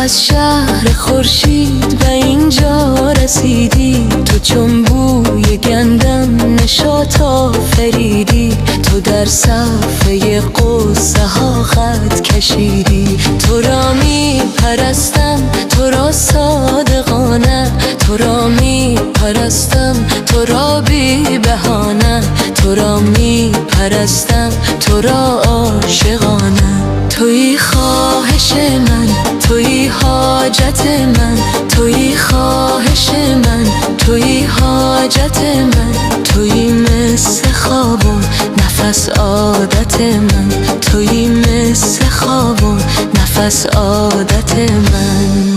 از شهر خورشید به اینجا رسیدی، تو چون بوی گندم نشاط آفریدی، تو در صفحه قصه ها خط کشیدی. تو را می پرستم تو را صادقانه، تو را می پرستم تو را بی بهانه، تو را می پرستم تو را عاشقانه. تویی خواهش من، تویی حاجت من، تویی خواهش من، تویی حاجت من، تویی مثل خواب و نفس عادت من، تویی مثل خواب و نفس عادت من.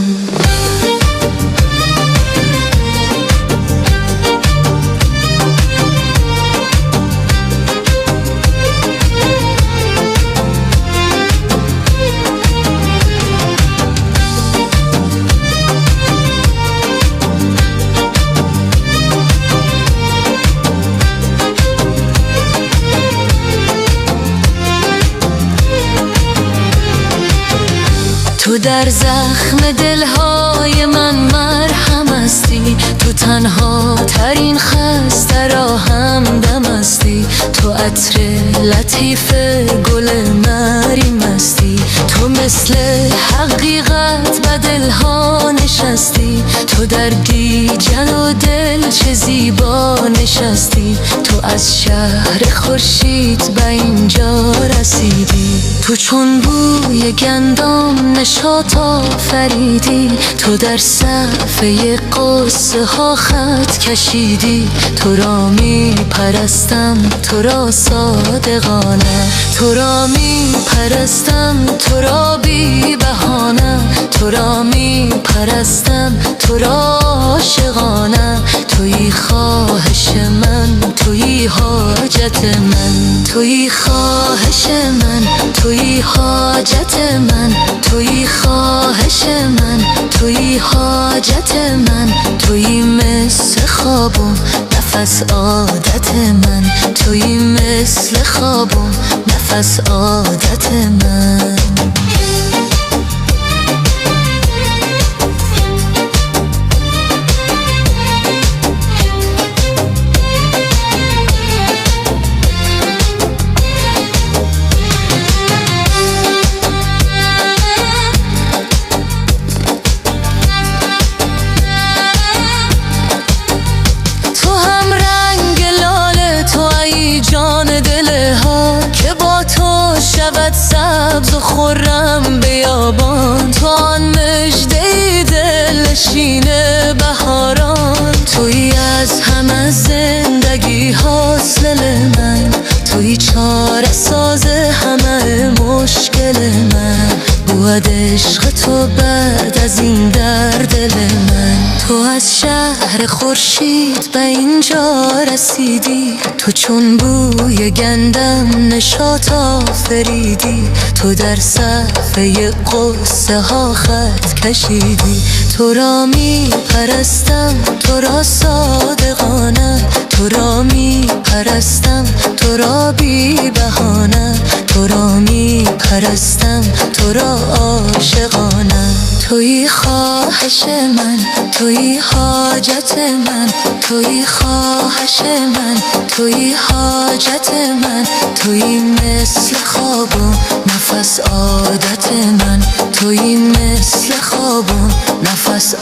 تو در زخم دلهای من مرهم هستی، تو تنها ترین خسته را همدم هستی، تو عطر لطیف گل مریم هستی، تو مثل حقیقت به دلها نشستی، تو در دیجن و دل چه زیبا نشستی، تو از شهر خورشید به اینجا رسیدی، تو چون بوی گندم نشاط آفریدی، تو در صفحه قصه ها خط کشیدی. تو را می پرستم تو را صادقانه، تو را می پرستم تو را بی بهانه، تو را می پرستم تو را عاشقانه. تویی خواهش من، تویی حاجت من، تویی خواهش من، تویی حاجت من، تویی خواهش من، تویی حاجت من، تویی مثل خواب و نفس عادت من، تویی مثل خواب و نفس عادت من. شود سبز و خرم بیابان، تو آن مژده دلنشین بهاران، تویی از همه زندگی حاصل من، تویی چاره ساز همه مشکل من، بود عشق تو بعد از این در دل من. تو از شهر خورشید به اینجا رسیدی، تو چون بوی گندم نشاط آفریدی، تو در صفحه قصه ها خط کشیدی. تو را می پرستم تو را صادقانه، تو را می پرستم تو را بی بهانه، تو را می پرستم تو را عاشقانه. تویی خواهش من، تویی حاجت من، تویی خواهش من، تویی حاجت من، تویی مثل خواب و نفس عادت من، تویی مثل خواب و نفس